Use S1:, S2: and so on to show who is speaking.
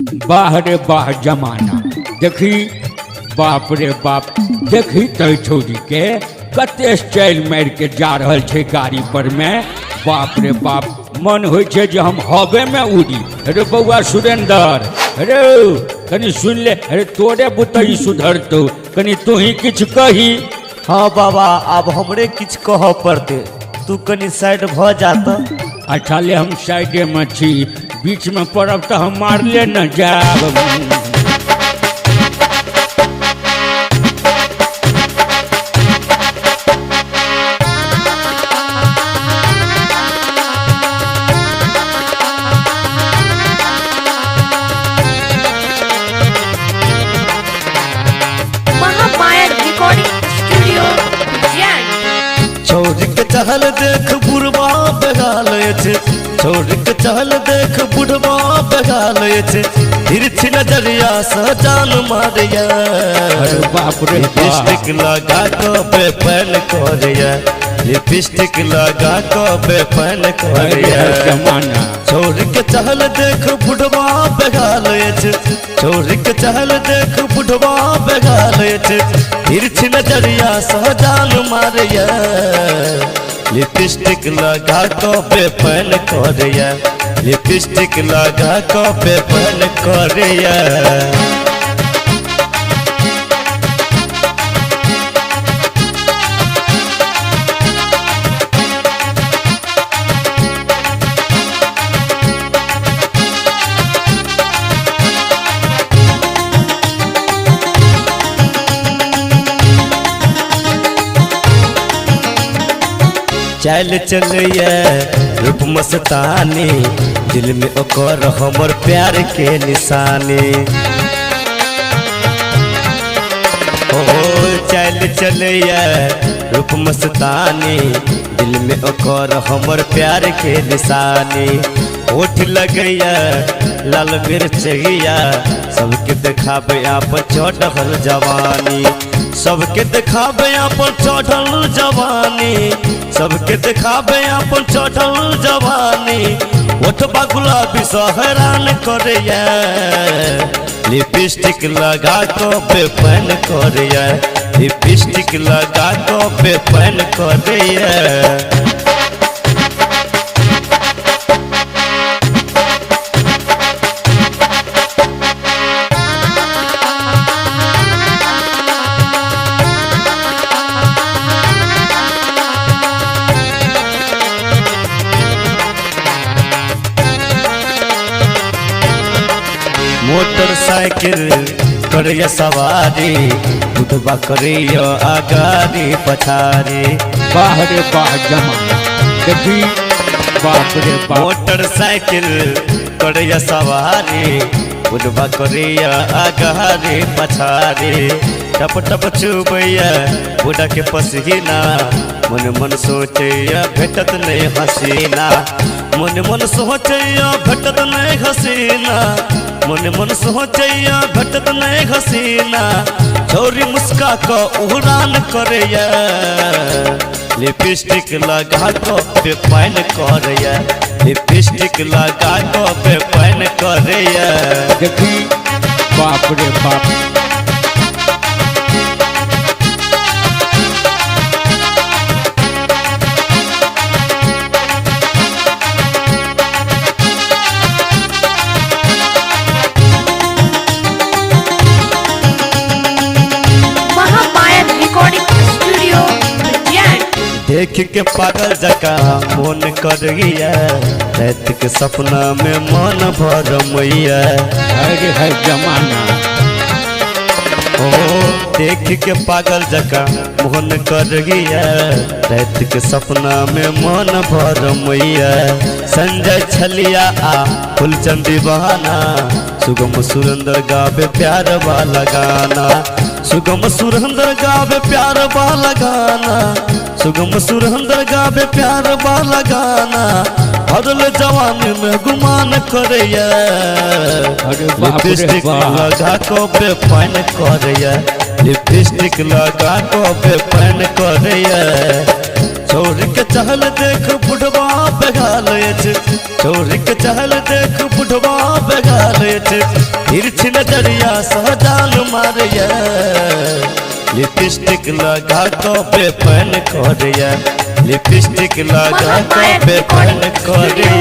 S1: वाह रे वाह जमाना देखी बाप रे बाप देखी तो छोरी के कते स्टाइल मार के जा रहल छे गाड़ी पर में बाप रे बाप मन होय छे जे हम हवे में उड़ी। अरे बउआ सुरेंद्र अरे कनी सुन ले अरे तोरे बुतई सुधरतो कनी तू ही किछ कही।
S2: हाँ बाबा अब हमरे किछ कह पड़ते तू कनी साइड भ जाता।
S1: अच्छा ले हम साइडे में छी बीच में पड़ब तो हम मार ले न जाब।
S2: छोड़ के चहल देख बुढ़वा बेगाल छे छोड़ के चहल देख बुढ़वा बेगाल छे तिरछी नजरिया से जान मारिया।
S1: अरे बाप रे
S2: लिपस्टिक लगा के बेपैन करिया लिपस्टिक लगा के बेपैन करिया।
S1: जमाना
S2: छोड़ के चहल देख बुढ़वा बेगाल छे छोड़ के चहल देख बुढ़वा बेगाल छे तिरछी नजरिया से जान मारिया। लिपस्टिक लगा के बेपैन करिया लिपस्टिक लगा के बेपैन करिया। चल चलिए रूप मस्तानी दिल में ओकर हमर प्यार के निशानी। ओ चल चलिए रूप मस्तानी दिल में ओकर हमर प्यार के निशानी। होठ लगैया लाल मिर्चैया सबके देखाबे आपन चढ़ल जवानी सबके देखाबे आपन चढ़ल जवानी सबके देखाबे आपन चढ़ल जवानी। ओठबा गुलाबी से हैरान करिया लिपस्टिक लगा के बेपैन करिया लिपस्टिक लगा के बेपैन करिया। मोटरसाइकिल करिया सवारी बुढ़वा करिया आगारी पछारी।
S1: वाह रे वाह जमाना देखी बाप रे बाप
S2: मोटरसाइकिल करिया सवारी बुढ़वा करिया आगारी पछारी। टप टप चुबैया बुढ़ा के पसीना मन मन सोचैया भेटत नहीं हसीना मन मन सोचैया भेटत नहीं हसीना मन मन सोचैया भेटत नहीं हसीना। छोरी मुस्का के उड़ान करिया लिपस्टिक लगा के बेपैन करिया लिपस्टिक लगा के बेपैन करिया।
S1: देखी बाप रे बाप
S2: देख के पागल जका मन करिया रात के सपना में मन भर मैया।
S1: अरे है जमाना
S2: ओ देख के पागल जका मन करिया रात के सपना में मन भर मैया। संजय छलिया आ फुलचंदी बहाना सुगम सुरेंद्र गावे प्यार वाला गाना सुगम सुरेंद्र गावे प्यार वाला गाना सुगम सुरेंद्र गावे प्यार वाला गाना। बदल जवानी में गुमान करिया लिपस्टिक लगा के बेपैन करिया लिपस्टिक लगा के बेपैन करिया। छोड़ के चहल देख बुढ़वा बेगाल छे छोड़ के चहल देख बुढ़वा बेगाल छे तिरछ नजरिया सहजान मारिया लिपस्टिक लगा को बेपन करिया लिपस्टिक लगा को बेपन करिया